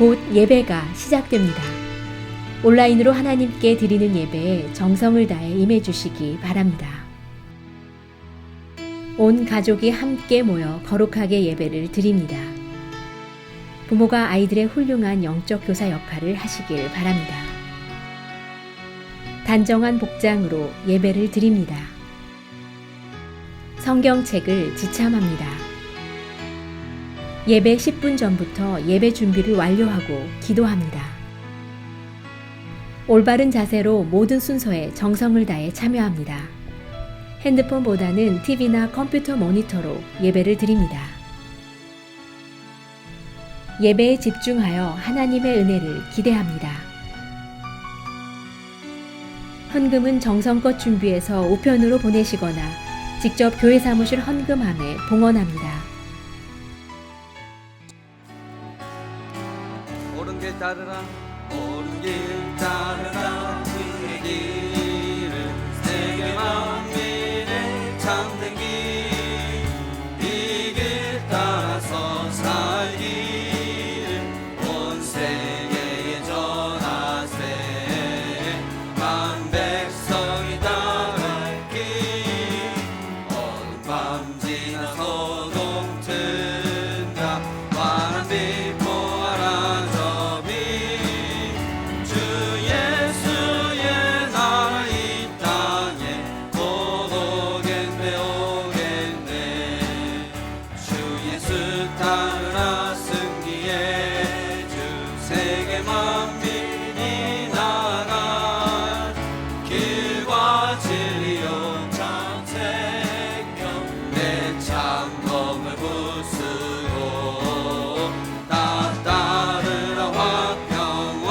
곧 예배가 시작됩니다. 온라인으로 하나님께 드리는 예배에 정성을 다해 임해 주시기 바랍니다. 온 가족이 함께 모여 거룩하게 예배를 드립니다. 부모가 아이들의 훌륭한 영적 교사 역할을 하시길 바랍니다. 단정한 복장으로 예배를 드립니다. 성경책을 지참합니다. 예배 10분 전부터 예배 준비를 완료하고 기도합니다. 올바른 자세로 모든 순서에 정성을 다해 참여합니다. 핸드폰보다는 TV나 컴퓨터 모니터로 예배를 드립니다. 예배에 집중하여 하나님의 은혜를 기대합니다. 헌금은 정성껏 준비해서 우편으로 보내시거나 직접 교회 사무실 헌금함에 봉헌합니다. 옳은 길 따르라 옳은 길 따르라 그의 길은 세계 만민의 참된 길 이 길 따라서 살기를 온 세계에 전하세 만 백성이 따를 길 어둠 밤 지나 소동 튼다 환한 빛 보아라 저비 주 예수의 나라 이 땅에 곧 오겠네 오겠네 주 예수 따르라 승리해 주 세계 만민이 나아갈 길과 진리요 참 생명 내 참검을 부수고 다 따르라 화평와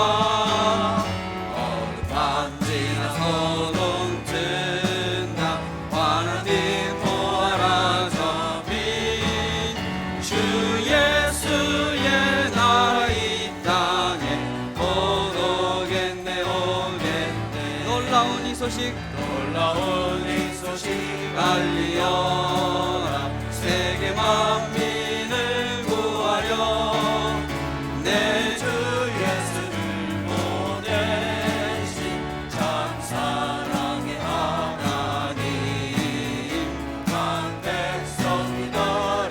어느 밤지나 소동 튼다 환한 빛 보아라 저빛 주 예수의 나라 이 땅에 곧 오겠네 오겠네 놀라운 이 소식 알리어라 세계 만민을 구하려 내 주 예수를 보내신 참 사랑의 하나님 만 백성이 걸을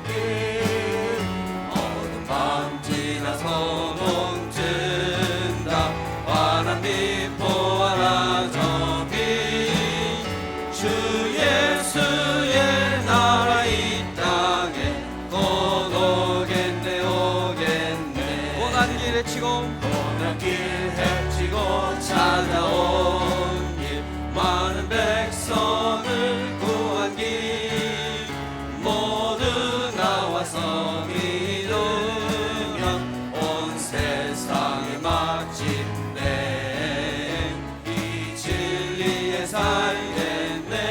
길 어둠 밤 지나 소동 튼다 환한 빛 보아라 저빛 주 예수의 나라 이 땅에 곧 오겠네 오겠네 고난 길 헤치고 찾아온 길 많은 백성을 구한 길 모두 나와서 믿으면 온 세상의 마침내 이 진리의 살겠네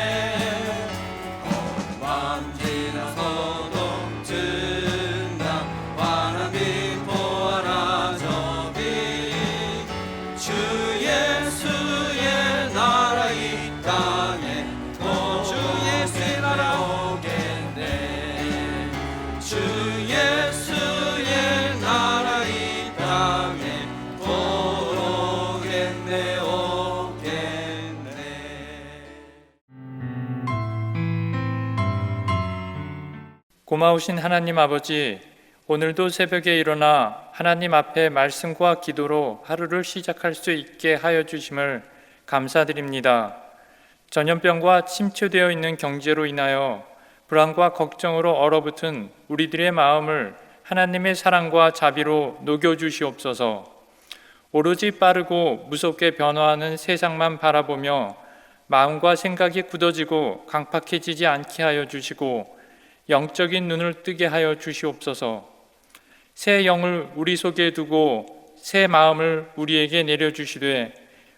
밤 지나 소동 튼다 환한 빛 보아라 저빛 주 예수의 나라 이 땅에 곧 주 예수의 나라 오겠네 주 예수의 나라 이 땅에 곧 오겠네 오겠네 고마우신 하나님 아버지, 오늘도 새벽에 일어나 하나님 앞에 말씀과 기도로 하루를 시작할 수 있게 하여 주심을 감사드립니다. 전염병과 침체되어 있는 경제로 인하여 불안과 걱정으로 얼어붙은 우리들의 마음을 하나님의 사랑과 자비로 녹여주시옵소서. 오로지 빠르고 무섭게 변화하는 세상만 바라보며 마음과 생각이 굳어지고 강팍해지지 않게 하여 주시고 영적인 눈을 뜨게 하여 주시옵소서. 새 영을 우리 속에 두고 새 마음을 우리에게 내려주시되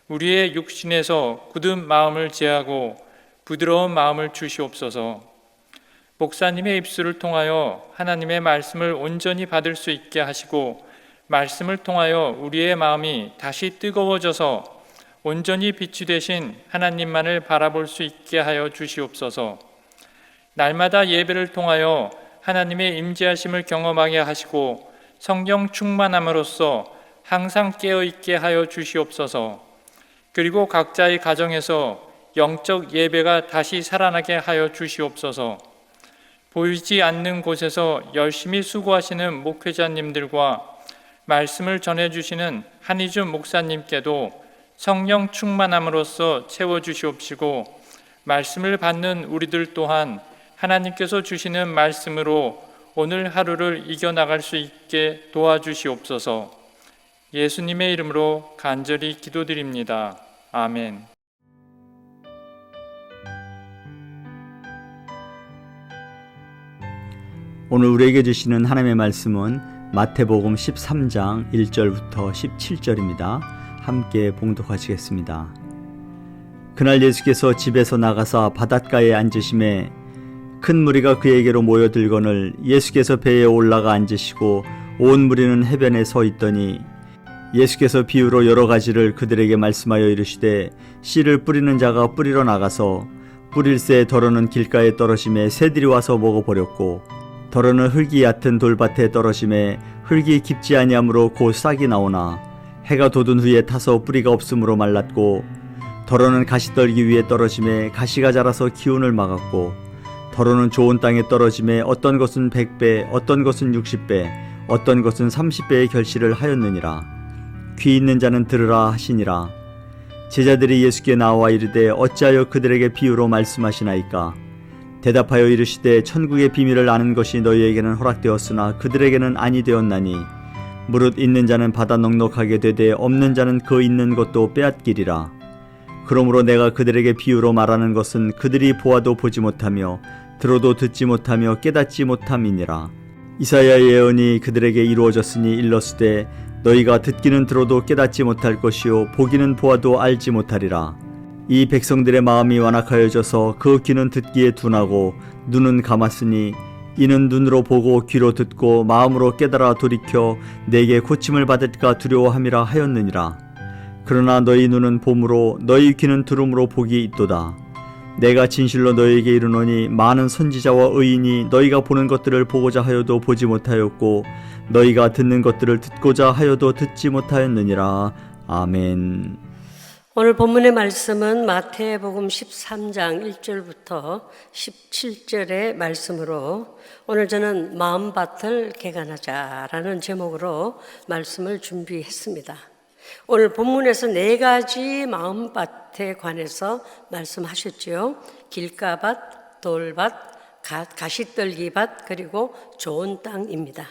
우리의 육신에서 굳은 마음을 제하고 부드러운 마음을 주시옵소서. 목사님의 입술을 통하여 하나님의 말씀을 온전히 받을 수 있게 하시고 말씀을 통하여 우리의 마음이 다시 뜨거워져서 온전히 빛이 되신 하나님만을 바라볼 수 있게 하여 주시옵소서. 날마다 예배를 통하여 하나님의 임재하심을 경험하게 하시고 성령 충만함으로써 항상 깨어있게 하여 주시옵소서. 그리고 각자의 가정에서 영적 예배가 다시 살아나게 하여 주시옵소서. 보이지 않는 곳에서 열심히 수고하시는 목회자님들과 말씀을 전해주시는 한희준 목사님께도 성령 충만함으로써 채워주시옵시고, 말씀을 받는 우리들 또한 하나님께서 주시는 말씀으로 오늘 하루를 이겨나갈 수 있게 도와주시옵소서. 예수님의 이름으로 간절히 기도드립니다. 아멘. 오늘 우리에게 주시는 하나님의 말씀은 마태복음 13장 1절부터 17절입니다. 함께 봉독하시겠습니다. 그날 예수께서 집에서 나가사 바닷가에 앉으심에 큰 무리가 그에게로 모여들거늘 예수께서 배에 올라가 앉으시고 온 무리는 해변에 서 있더니 예수께서 비유로 여러 가지를 그들에게 말씀하여 이르시되, 씨를 뿌리는 자가 뿌리러 나가서 뿌릴새 더러는 길가에 떨어짐에 새들이 와서 먹어버렸고, 더러는 흙이 얕은 돌밭에 떨어짐에 흙이 깊지 아니하므로 곧 싹이 나오나 해가 돋은 후에 타서 뿌리가 없으므로 말랐고, 더러는 가시떨기 위에 떨어짐에 가시가 자라서 기운을 막았고, 더러는 좋은 땅에 떨어짐에 어떤 것은 100배, 어떤 것은 60배, 어떤 것은 30배의 결실을 하였느니라. 귀 있는 자는 들으라 하시니라. 제자들이 예수께 나와 이르되 어찌하여 그들에게 비유로 말씀하시나이까? 대답하여 이르시되 천국의 비밀을 아는 것이 너희에게는 허락되었으나 그들에게는 아니 되었나니, 무릇 있는 자는 받아 넉넉하게 되되 없는 자는 그 있는 것도 빼앗기리라. 그러므로 내가 그들에게 비유로 말하는 것은 그들이 보아도 보지 못하며 들어도 듣지 못하며 깨닫지 못함이니라. 이사야의 예언이 그들에게 이루어졌으니 일렀으되 너희가 듣기는 들어도 깨닫지 못할 것이요 보기는 보아도 알지 못하리라. 이 백성들의 마음이 완악하여져서 그 귀는 듣기에 둔하고 눈은 감았으니 이는 눈으로 보고 귀로 듣고 마음으로 깨달아 돌이켜 내게 고침을 받을까 두려워함이라 하였느니라. 그러나 너희 눈은 봄으로 너희 귀는 들음으로 복이 있도다. 내가 진실로 너희에게 이르노니 많은 선지자와 의인이 너희가 보는 것들을 보고자 하여도 보지 못하였고 너희가 듣는 것들을 듣고자 하여도 듣지 못하였느니라. 아멘. 오늘 본문의 말씀은 마태복음 13장 1절부터 17절의 말씀으로, 오늘 저는 마음밭을 개간하자라는 제목으로 말씀을 준비했습니다. 오늘 본문에서 4가지 마음밭에 관해서 말씀하셨지요. 길가밭, 돌밭, 가시떨기밭, 그리고 좋은 땅입니다.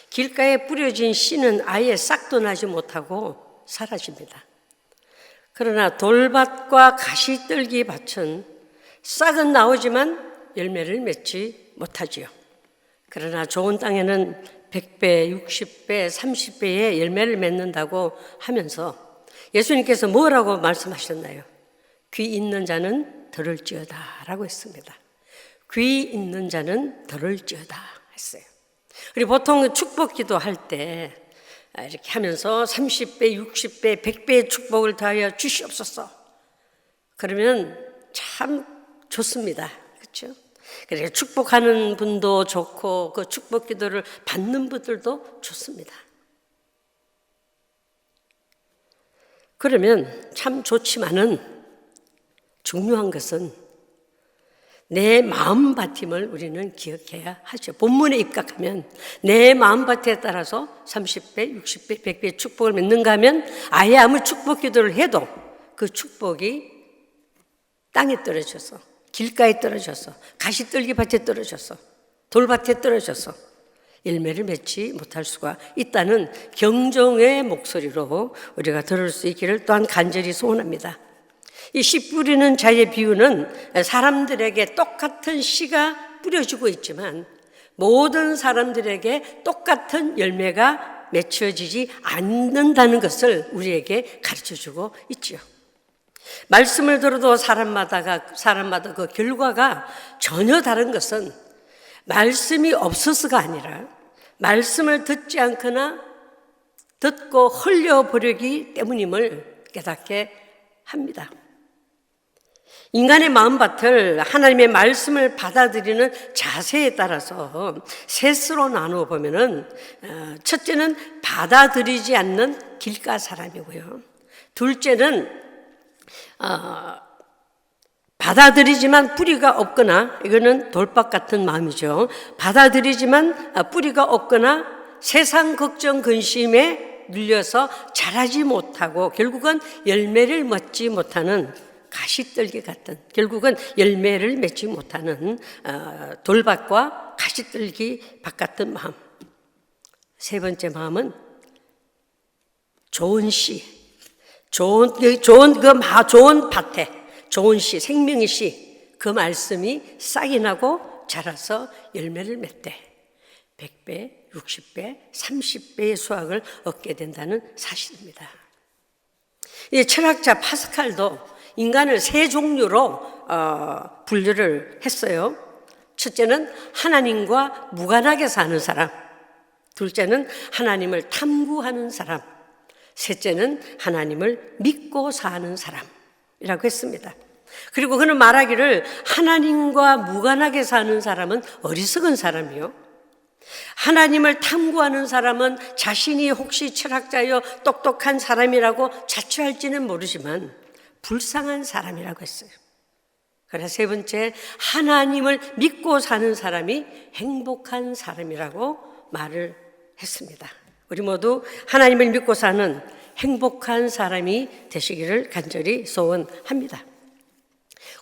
길가에 뿌려진 씨는 아예 싹도 나지 못하고 사라집니다. 그러나 돌밭과 가시떨기밭은 싹은 나오지만 열매를 맺지 못하지요. 그러나 좋은 땅에는 100배, 60배, 30배의 열매를 맺는다고 하면서 예수님께서 뭐라고 말씀하셨나요? 귀 있는 자는 들을지어다 라고 했습니다. 귀 있는 자는 들을지어다 했어요. 그리고 보통 축복기도 할 때 이렇게 하면서 30배, 60배, 100배의 축복을 더하여 주시옵소서. 그러면 참 좋습니다. 그렇죠? 그러니까 축복하는 분도 좋고 그 축복 기도를 받는 분들도 좋습니다. 그러면 참 좋지만은 중요한 것은 내 마음밭임을 우리는 기억해야 하죠. 본문에 입각하면 내 마음밭에 따라서 30배, 60배, 100배의 축복을 맺는가 하면 아예 아무 축복 기도를 해도 그 축복이 땅에 떨어져서, 길가에 떨어져서, 가시떨기밭에 떨어져서, 돌밭에 떨어져서 열매를 맺지 못할 수가 있다는 경종의 목소리로 우리가 들을 수 있기를 또한 간절히 소원합니다. 이 씨 뿌리는 자의 비유는 사람들에게 똑같은 씨가 뿌려지고 있지만 모든 사람들에게 똑같은 열매가 맺혀지지 않는다는 것을 우리에게 가르쳐주고 있지요. 말씀을 들어도 사람마다 그 결과가 전혀 다른 것은 말씀이 없어서가 아니라 말씀을 듣지 않거나 듣고 흘려버리기 때문임을 깨닫게 합니다. 인간의 마음밭을 하나님의 말씀을 받아들이는 자세에 따라서 셋으로 나누어 보면은 첫째는 받아들이지 않는 길가 사람이고요. 둘째는 받아들이지만 뿌리가 없거나, 이거는 돌박 같은 마음이죠. 받아들이지만 뿌리가 없거나 세상 걱정 근심에 눌려서 자라지 못하고 결국은 열매를 맺지 못하는 가시떨기 같은, 결국은 열매를 맺지 못하는 돌밭과 가시떨기 밭 같은 마음. 세 번째 마음은 좋은 씨, 좋은 밭에 좋은 씨, 생명의 씨, 그 말씀이 싹이 나고 자라서 열매를 맺되 100배, 60배, 30배의 수확을 얻게 된다는 사실입니다. 이 철학자 파스칼도 인간을 세 종류로 분류를 했어요. 첫째는 하나님과 무관하게 사는 사람, 둘째는 하나님을 탐구하는 사람, 셋째는 하나님을 믿고 사는 사람이라고 했습니다. 그리고 그는 말하기를 하나님과 무관하게 사는 사람은 어리석은 사람이요, 하나님을 탐구하는 사람은 자신이 혹시 철학자여 똑똑한 사람이라고 자처할지는 모르지만 불쌍한 사람이라고 했어요. 그래서 세 번째, 하나님을 믿고 사는 사람이 행복한 사람이라고 말을 했습니다. 우리 모두 하나님을 믿고 사는 행복한 사람이 되시기를 간절히 소원합니다.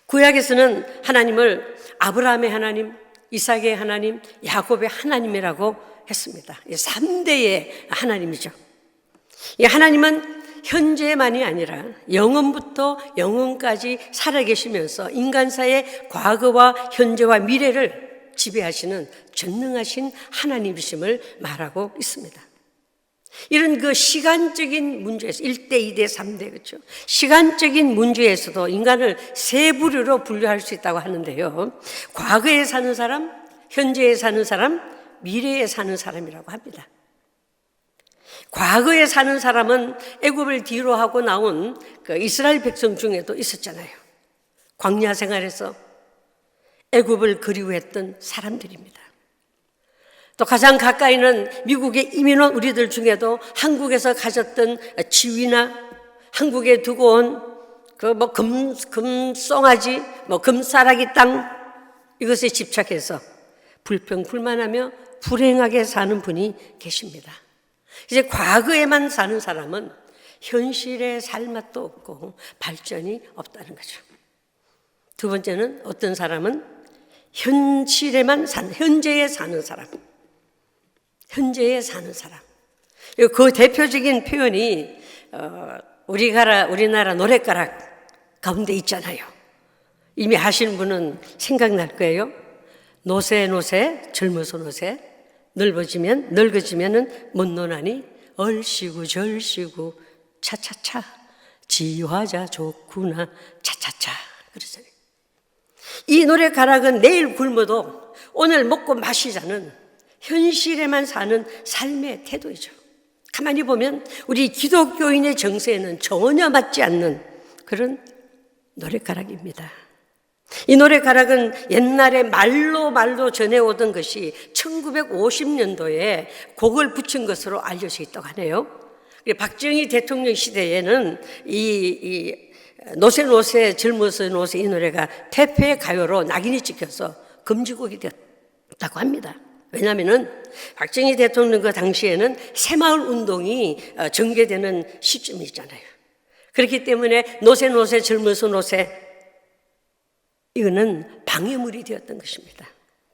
구약에서는 하나님을 아브라함의 하나님, 이삭의 하나님, 야곱의 하나님이라고 했습니다. 3대의 하나님이죠. 이 하나님은 현재만이 아니라 영원부터 영원까지 살아계시면서 인간사의 과거와 현재와 미래를 지배하시는 전능하신 하나님이심을 말하고 있습니다. 이런 그 시간적인 문제에서 1대, 2대, 3대, 그렇죠? 시간적인 문제에서도 인간을 세 부류로 분류할 수 있다고 하는데요. 과거에 사는 사람, 현재에 사는 사람, 미래에 사는 사람이라고 합니다. 과거에 사는 사람은 애굽을 뒤로 하고 나온 그 이스라엘 백성 중에도 있었잖아요. 광야 생활에서 애굽을 그리워했던 사람들입니다. 또 가장 가까이는 미국에 이민 온 우리들 중에도 한국에서 가졌던 지위나 한국에 두고 온 그 금송아지, 금싸라기 땅, 이것에 집착해서 불평불만하며 불행하게 사는 분이 계십니다. 이제 과거에만 사는 사람은 현실에 살 맛도 없고 발전이 없다는 거죠. 두 번째는 어떤 사람은 현재에 사는 사람. 현재에 사는 사람. 그 대표적인 표현이 우리나라 노랫가락 가운데 있잖아요. 이미 하시는 분은 생각날 거예요. 노새 젊어서 노새 늙어지면은 못 노나니 얼씨구 절씨구 차차차 지화자 좋구나 차차차 그러잖아요. 이 노래 가락은 내일 굶어도 오늘 먹고 마시자는 현실에만 사는 삶의 태도이죠. 가만히 보면 우리 기독교인의 정서에는 전혀 맞지 않는 그런 노래가락입니다. 이 노래가락은 옛날에 말로 전해오던 것이 1950년도에 곡을 붙인 것으로 알려져 있다고 하네요. 박정희 대통령 시대에는 이 노새 젊어서 노새 이 노래가 태페 가요로 낙인이 찍혀서 금지곡이 되었다고 합니다. 왜냐하면은 박정희 대통령 그 당시에는 새마을 운동이 전개되는 시점이잖아요. 그렇기 때문에 노새 젊어서 노새, 이거는 방해물이 되었던 것입니다.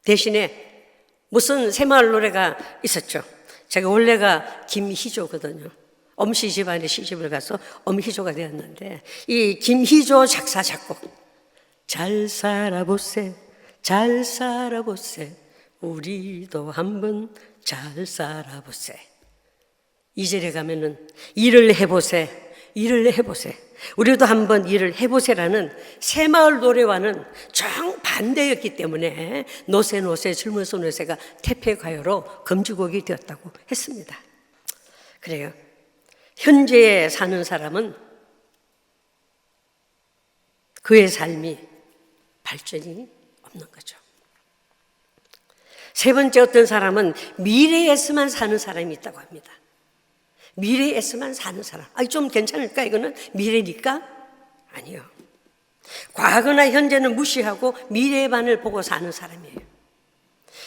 대신에 무슨 새마을 노래가 있었죠. 제가 원래가 김희조거든요. 엄씨 집안의 시집을 가서 엄희조가 되었는데 이 김희조 작사 작곡 잘 살아보세 우리도 한번 잘 살아보세. 2절에 가면은 일을 해보세 우리도 한번 일을 해보세라는 새마을 노래와는 정반대였기 때문에 노새 젊어서 노새가 태폐가요로 금지곡이 되었다고 했습니다. 그래요. 현재에 사는 사람은 그의 삶이 발전이 없는 거죠. 세 번째, 어떤 사람은 미래에서만 사는 사람이 있다고 합니다. 미래에서만 사는 사람. 좀 괜찮을까? 이거는 미래니까? 아니요. 과거나 현재는 무시하고 미래만을 보고 사는 사람이에요.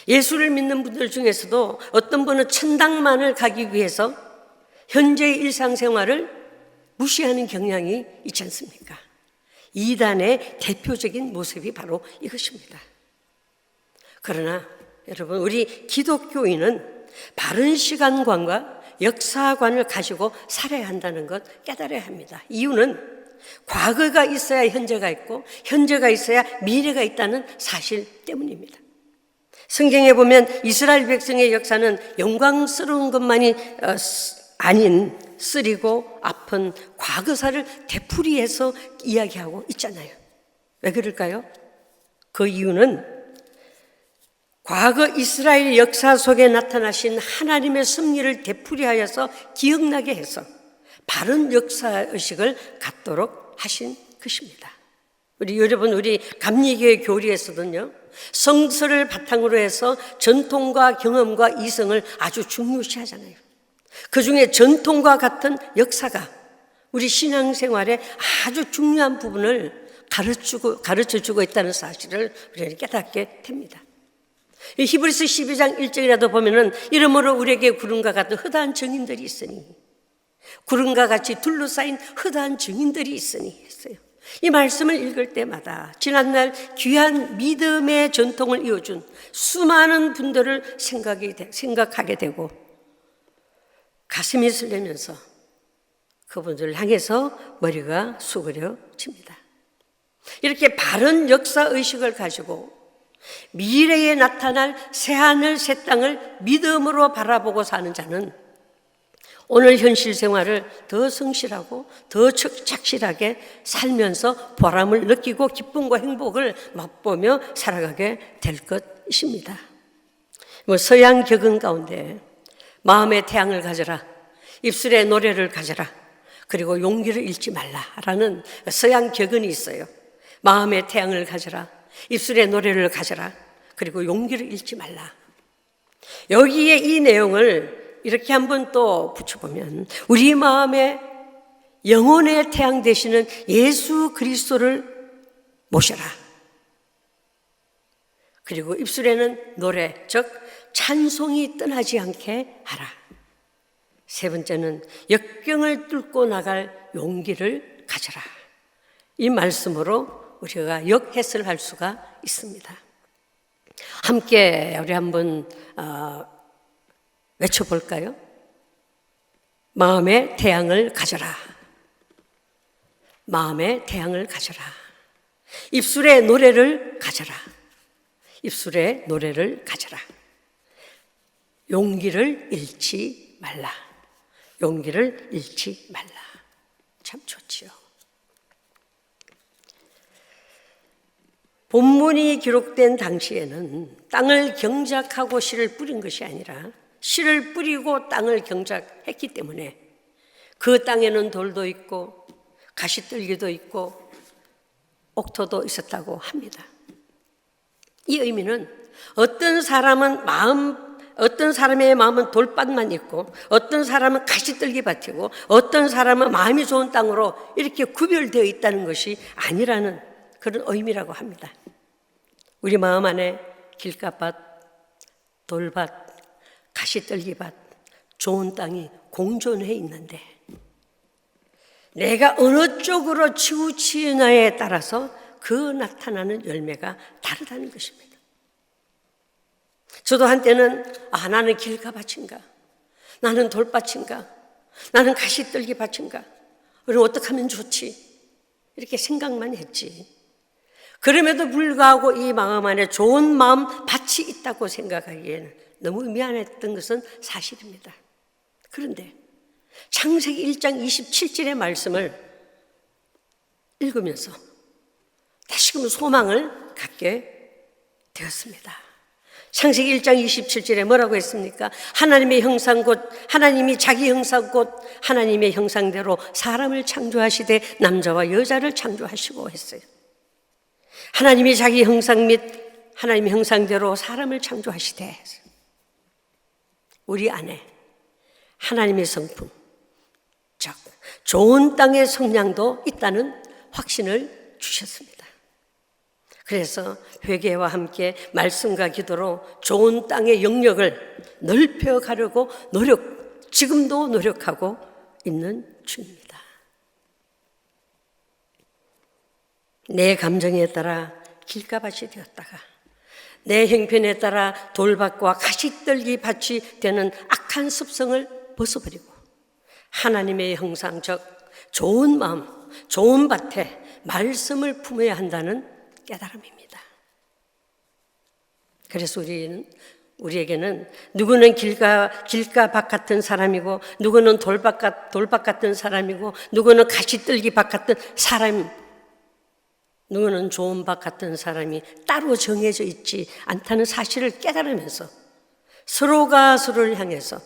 예수를 믿는 분들 중에서도 어떤 분은 천당만을 가기 위해서 현재의 일상생활을 무시하는 경향이 있지 않습니까? 이단의 대표적인 모습이 바로 이것입니다. 그러나 여러분, 우리 기독교인은 바른 시간관과 역사관을 가지고 살아야 한다는 것 깨달아야 합니다. 이유는 과거가 있어야 현재가 있고 현재가 있어야 미래가 있다는 사실 때문입니다. 성경에 보면 이스라엘 백성의 역사는 영광스러운 것만이 아닌 쓰리고 아픈 과거사를 되풀이해서 이야기하고 있잖아요. 왜 그럴까요? 그 이유는 과거 이스라엘 역사 속에 나타나신 하나님의 섭리를 되풀이하여서 기억나게 해서 바른 역사의식을 갖도록 하신 것입니다. 우리 감리교회 교리에서는요, 성서를 바탕으로 해서 전통과 경험과 이성을 아주 중요시 하잖아요. 그 중에 전통과 같은 역사가 우리 신앙생활에 아주 중요한 부분을 가르쳐주고 있다는 사실을 우리는 깨닫게 됩니다. 히브리서 12장 1절이라도 보면은 이러므로 우리에게 구름과 같은 허다한 증인들이 있으니, 구름과 같이 둘러싸인 허다한 증인들이 있으니 했어요. 이 말씀을 읽을 때마다 지난날 귀한 믿음의 전통을 이어준 수많은 분들을 생각하게 되고 가슴이 설레면서 그분들을 향해서 머리가 수그려집니다. 이렇게 바른 역사의식을 가지고 미래에 나타날 새하늘 새 땅을 믿음으로 바라보고 사는 자는 오늘 현실 생활을 더 성실하고 더 착실하게 살면서 보람을 느끼고 기쁨과 행복을 맛보며 살아가게 될 것입니다. 서양 격언 가운데 마음의 태양을 가져라, 입술에 노래를 가져라, 그리고 용기를 잃지 말라라는 서양 격언이 있어요. 마음의 태양을 가져라, 입술에 노래를 가져라, 그리고 용기를 잃지 말라. 여기에 이 내용을 이렇게 한번 또 붙여보면 우리 마음에 영혼의 태양 되시는 예수 그리스도를 모셔라. 그리고 입술에는 노래, 즉 찬송이 떠나지 않게 하라. 세 번째는 역경을 뚫고 나갈 용기를 가져라. 이 말씀으로 우리가 역해설할 수가 있습니다. 함께 우리 한번 외쳐볼까요? 마음의 태양을 가져라. 마음의 태양을 가져라. 입술에 노래를 가져라. 입술에 노래를 가져라. 용기를 잃지 말라. 용기를 잃지 말라. 참 좋지요. 본문이 기록된 당시에는 땅을 경작하고 씨를 뿌린 것이 아니라 씨를 뿌리고 땅을 경작했기 때문에 그 땅에는 돌도 있고 가시떨기도 있고 옥토도 있었다고 합니다. 이 의미는 어떤 사람의 마음은 돌밭만 있고 어떤 사람은 가시떨기 밭이고 어떤 사람은 마음이 좋은 땅으로 이렇게 구별되어 있다는 것이 아니라는 그런 의미라고 합니다. 우리 마음 안에 길가밭, 돌밭, 가시떨기밭, 좋은 땅이 공존해 있는데 내가 어느 쪽으로 치우치느냐에 따라서 그 나타나는 열매가 다르다는 것입니다. 저도 한때는 나는 길가밭인가? 나는 돌밭인가? 나는 가시떨기밭인가? 그럼 어떻게 하면 좋지? 이렇게 생각만 했지. 그럼에도 불구하고 이 마음 안에 좋은 마음 밭이 있다고 생각하기에는 너무 미안했던 것은 사실입니다. 그런데 창세기 1장 27절의 말씀을 읽으면서 다시금 소망을 갖게 되었습니다. 창세기 1장 27절에 뭐라고 했습니까? 하나님의 형상 곧 하나님이 자기 형상 곧 하나님의 형상대로 사람을 창조하시되 남자와 여자를 창조하시고 했어요. 하나님이 자기 형상 및 하나님의 형상대로 사람을 창조하시되 우리 안에 하나님의 성품, 즉 좋은 땅의 성량도 있다는 확신을 주셨습니다. 그래서 회개와 함께 말씀과 기도로 좋은 땅의 영역을 넓혀가려고 지금도 노력하고 있는 중입니다. 내 감정에 따라 길가밭이 되었다가 내 형편에 따라 돌밭과 가시떨기 밭이 되는 악한 습성을 벗어버리고 하나님의 형상, 즉 좋은 마음, 좋은 밭에 말씀을 품어야 한다는 깨달음입니다. 그래서 우리에게는 누구는 길가밭 같은 사람이고 누구는 돌밭 같은 사람이고 누구는 가시떨기 밭 같은 사람, 누구는 좋은 밭 같은 사람이 따로 정해져 있지 않다는 사실을 깨달으면서 서로가 서로를 향해서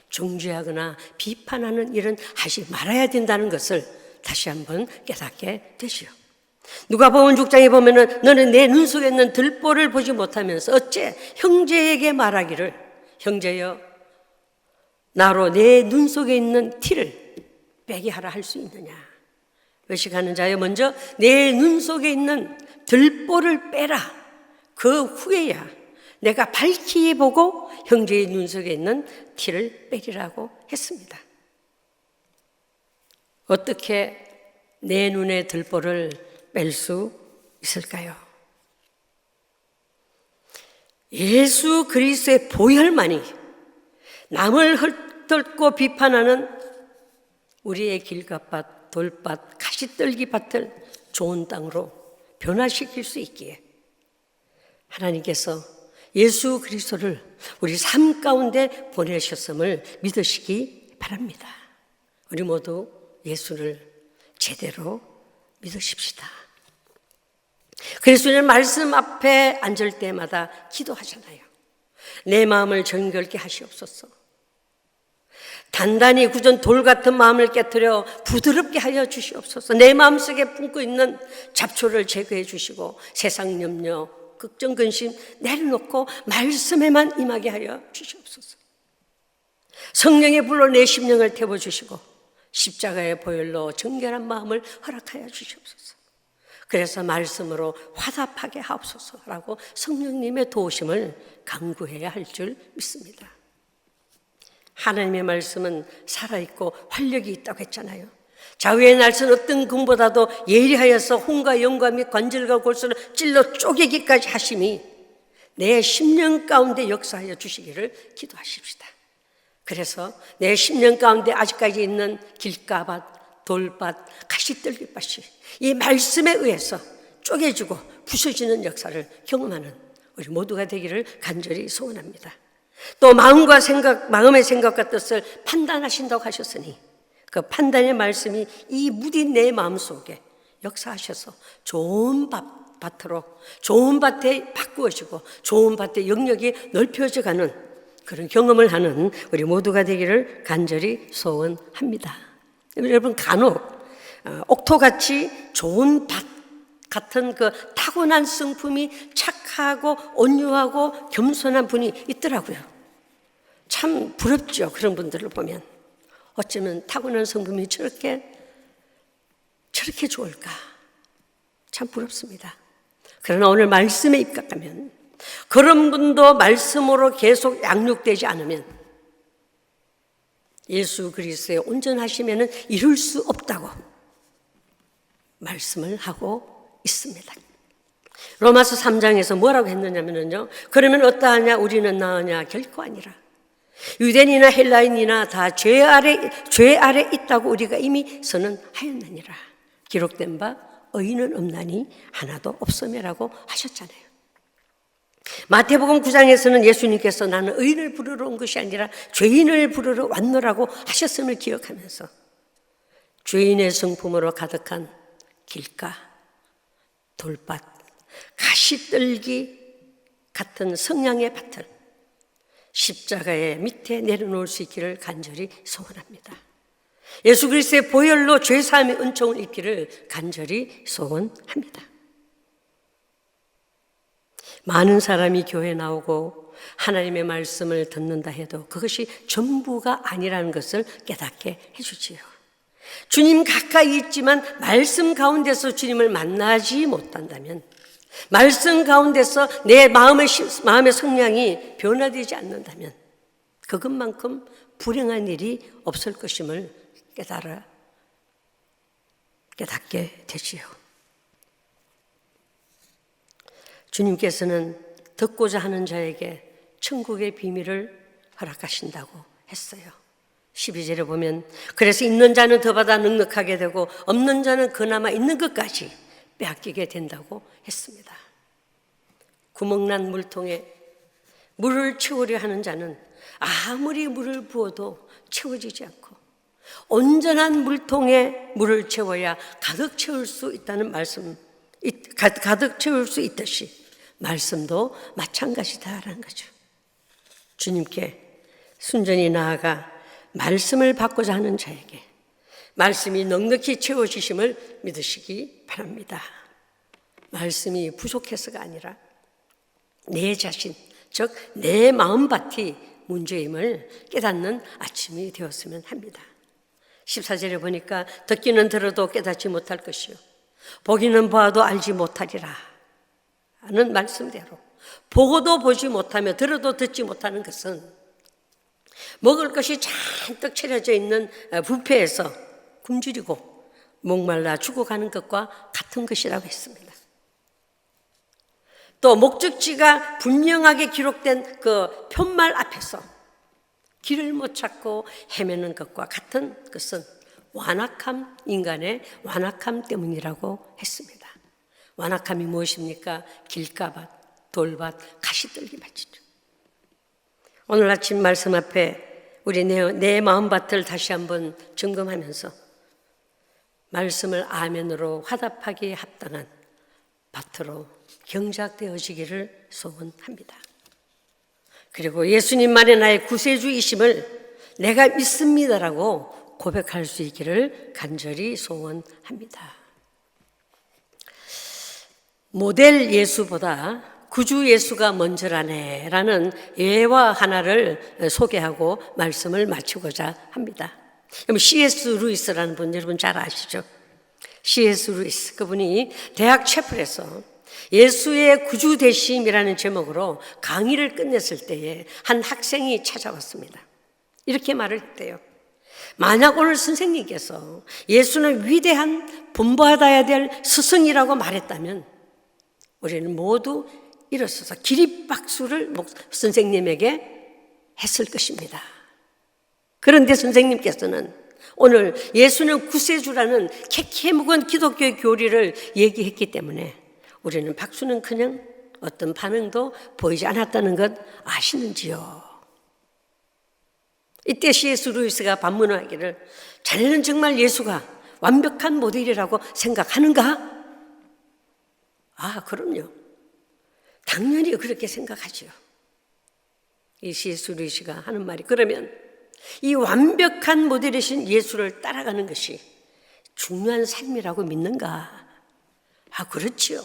중지하거나 비판하는 일은 하지 말아야 된다는 것을 다시 한번 깨닫게 되지요. 누가복음 6장에 보면은 너는 내 눈 속에 있는 들보를 보지 못하면서 어째 형제에게 말하기를 형제여 나로 내 눈 속에 있는 티를 빼게 하라 할 수 있느냐. 의식하는 자여 먼저 내 눈 속에 있는 들보를 빼라. 그 후에야 내가 밝히 보고 형제의 눈 속에 있는 티를 빼리라고 했습니다. 어떻게 내 눈의 들보를 뺄 수 있을까요? 예수 그리스도의 보혈만이 남을 헐뜯고 비판하는 우리의 길가밭, 돌밭, 가시떨기 밭을 좋은 땅으로 변화시킬 수 있기에 하나님께서 예수 그리스도를 우리 삶 가운데 보내셨음을 믿으시기 바랍니다. 우리 모두 예수를 제대로 믿으십시다. 그리스도는 말씀 앞에 앉을 때마다 기도하잖아요. 내 마음을 정결케 하시옵소서. 단단히 굳은 돌 같은 마음을 깨트려 부드럽게 하여 주시옵소서. 내 마음속에 품고 있는 잡초를 제거해 주시고 세상 염려, 걱정, 근심 내려놓고 말씀에만 임하게 하여 주시옵소서. 성령의 불로 내 심령을 태워주시고 십자가의 보혈로 정결한 마음을 허락하여 주시옵소서. 그래서 말씀으로 화답하게 하옵소서라고 성령님의 도우심을 간구해야 할 줄 믿습니다. 하나님의 말씀은 살아있고 활력이 있다고 했잖아요. 좌우의 날선 어떤 금보다도 예리하여서 혼과 영과 및 관절과 골수를 찔러 쪼개기까지 하심이 내 심령 가운데 역사하여 주시기를 기도하십시다. 그래서 내 심령 가운데 아직까지 있는 길가밭, 돌밭, 가시떨기밭이 이 말씀에 의해서 쪼개지고 부서지는 역사를 경험하는 우리 모두가 되기를 간절히 소원합니다. 또 마음의 생각과 뜻을 판단하신다고 하셨으니 그 판단의 말씀이 이 무딘 내 마음속에 역사하셔서 좋은 밭으로 좋은 밭에 바꾸어지고 좋은 밭의 영역이 넓혀져 가는 그런 경험을 하는 우리 모두가 되기를 간절히 소원합니다. 여러분 간혹 옥토같이 좋은 밭 같은 그 타고난 성품이 착하고 온유하고 겸손한 분이 있더라고요. 참 부럽죠. 그런 분들을 보면 어쩌면 타고난 성품이 저렇게 좋을까? 참 부럽습니다. 그러나 오늘 말씀에 입각하면 그런 분도 말씀으로 계속 양육되지 않으면 예수 그리스도의 온전하심에는 이룰 수 없다고 말씀을 하고 있습니다. 로마서 3장에서 뭐라고 했느냐면요. 그러면 어떠하냐? 우리는 나으냐? 결코 아니라. 유대인이나 헬라인이나 다 죄 아래 있다고 우리가 이미 선언하였느니라. 기록된 바 의인은 없나니 하나도 없음이라고 하셨잖아요. 마태복음 9장에서는 예수님께서 나는 의인을 부르러 온 것이 아니라 죄인을 부르러 왔노라고 하셨음을 기억하면서 죄인의 성품으로 가득한 길가, 돌밭, 가시떨기 같은 성량의 밭을 십자가의 밑에 내려놓을 수 있기를 간절히 소원합니다. 예수 그리스도의 보혈로 죄사함의 은총을 입기를 간절히 소원합니다. 많은 사람이 교회에 나오고 하나님의 말씀을 듣는다 해도 그것이 전부가 아니라는 것을 깨닫게 해주지요. 주님 가까이 있지만 말씀 가운데서 주님을 만나지 못한다면, 말씀 가운데서 내 마음의 성향이 변화되지 않는다면 그것만큼 불행한 일이 없을 것임을 깨닫게 되지요. 주님께서는 듣고자 하는 자에게 천국의 비밀을 허락하신다고 했어요. 12절에 보면 그래서 있는 자는 더 받아 넉넉하게 되고 없는 자는 그나마 있는 것까지 빼앗기게 된다고 했습니다. 구멍난 물통에 물을 채우려 하는 자는 아무리 물을 부어도 채워지지 않고, 온전한 물통에 물을 채워야 가득 채울 수 있다는 말씀, 가득 채울 수 있듯이 말씀도 마찬가지다라는 거죠. 주님께 순전히 나아가 말씀을 받고자 하는 자에게 말씀이 넉넉히 채워지심을 믿으시기 바랍니다. 말씀이 부족해서가 아니라 내 자신, 즉 내 마음밭이 문제임을 깨닫는 아침이 되었으면 합니다. 14절에 보니까 듣기는 들어도 깨닫지 못할 것이요 보기는 보아도 알지 못하리라 하는 말씀대로, 보고도 보지 못하며 들어도 듣지 못하는 것은 먹을 것이 잔뜩 차려져 있는 뷔페에서 굶주리고 목말라 죽어가는 것과 같은 것이라고 했습니다. 또 목적지가 분명하게 기록된 그 편말 앞에서 길을 못 찾고 헤매는 것과 같은 것은 완악함, 인간의 완악함 때문이라고 했습니다. 완악함이 무엇입니까? 길가밭, 돌밭, 가시떨기밭이죠. 오늘 아침 말씀 앞에 우리 내 마음밭을 다시 한번 점검하면서 말씀을 아멘으로 화답하기에 합당한 밭으로 경작되어지기를 소원합니다. 그리고 예수님만이 나의 구세주이심을 내가 믿습니다라고 고백할 수 있기를 간절히 소원합니다. 모델 예수보다 구주 예수가 먼저라네 라는 예화 하나를 소개하고 말씀을 마치고자 합니다. C.S. 루이스라는 분 여러분 잘 아시죠? C.S. 루이스, 그분이 대학 채플에서 예수의 구주 되심이라는 제목으로 강의를 끝냈을 때에 한 학생이 찾아왔습니다. 이렇게 말을 했대요. 만약 오늘 선생님께서 예수는 위대한 본받아야 될 스승이라고 말했다면 우리는 모두 일어서서 기립박수를 선생님에게 했을 것입니다. 그런데 선생님께서는 오늘 예수는 구세주라는 캐캐묵은 기독교의 교리를 얘기했기 때문에 우리는 박수는 그냥 어떤 반응도 보이지 않았다는 것 아시는지요? 이때 C.S. 루이스가 반문하기를, 자네는 정말 예수가 완벽한 모델이라고 생각하는가? 아, 그럼요. 당연히 그렇게 생각하죠. 이 C.S. 루이스가 하는 말이, 그러면 이 완벽한 모델이신 예수를 따라가는 것이 중요한 삶이라고 믿는가? 아, 그렇지요.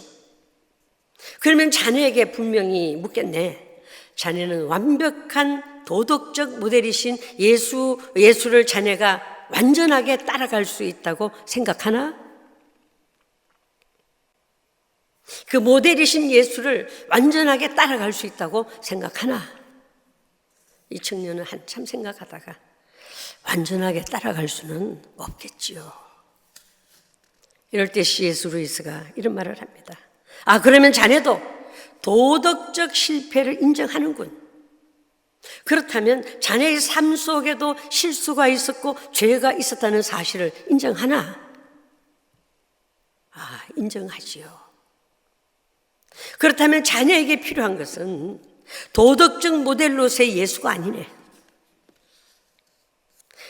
그러면 자네에게 분명히 묻겠네. 자네는 완벽한 도덕적 모델이신 예수를 자네가 완전하게 따라갈 수 있다고 생각하나? 그 모델이신 예수를 완전하게 따라갈 수 있다고 생각하나? 이 청년은 한참 생각하다가 완전하게 따라갈 수는 없겠지요. 이럴 때 C.S. 루이스가 이런 말을 합니다. 아, 그러면 자네도 도덕적 실패를 인정하는군. 그렇다면 자네의 삶 속에도 실수가 있었고 죄가 있었다는 사실을 인정하나? 아, 인정하지요. 그렇다면 자녀에게 필요한 것은 도덕적 모델로서의 예수가 아니네.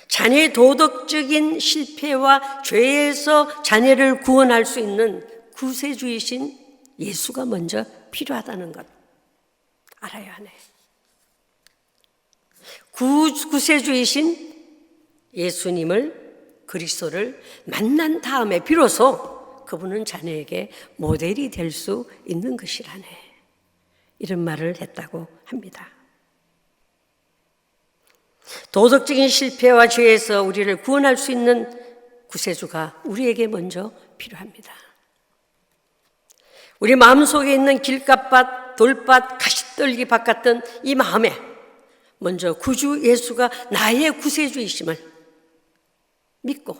자녀의 도덕적인 실패와 죄에서 자녀를 구원할 수 있는 구세주이신 예수가 먼저 필요하다는 것 알아야 하네. 구세주이신 예수님을, 그리스도를 만난 다음에 비로소 그분은 자녀에게 모델이 될 수 있는 것이라네. 이런 말을 했다고 합니다. 도덕적인 실패와 죄에서 우리를 구원할 수 있는 구세주가 우리에게 먼저 필요합니다. 우리 마음속에 있는 길갓밭, 돌밭, 가시떨기 밭 같은 이 마음에 먼저 구주 예수가 나의 구세주이심을 믿고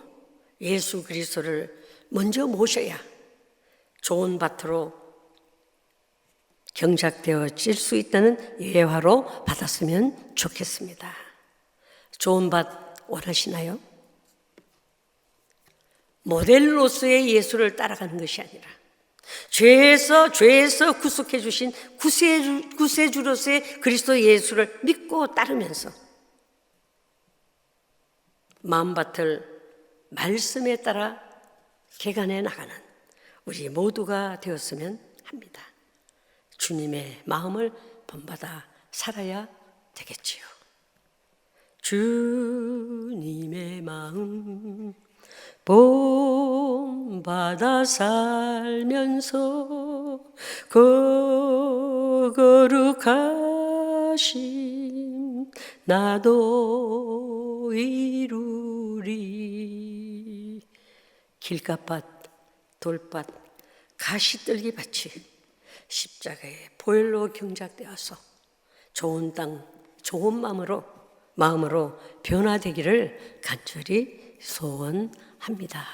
예수 그리스도를 먼저 모셔야 좋은 밭으로 경작되어질 수 있다는 예화로 받았으면 좋겠습니다. 좋은 밭 원하시나요? 모델로서의 예수를 따라가는 것이 아니라 죄에서 구속해 주신 구세주로서의 그리스도 예수를 믿고 따르면서 마음밭을 말씀에 따라 개간해 나가는 우리 모두가 되었으면 합니다. 주님의 마음을 본받아 살아야 되겠지요. 주님의 마음 본받아 살면서 거룩하신 나도 이루리. 길갓밭, 돌밭, 가시떨기 밭이 십자가의 보혈로 경작되어서 좋은 땅, 좋은 마음으로 변화되기를 간절히 소원합니다.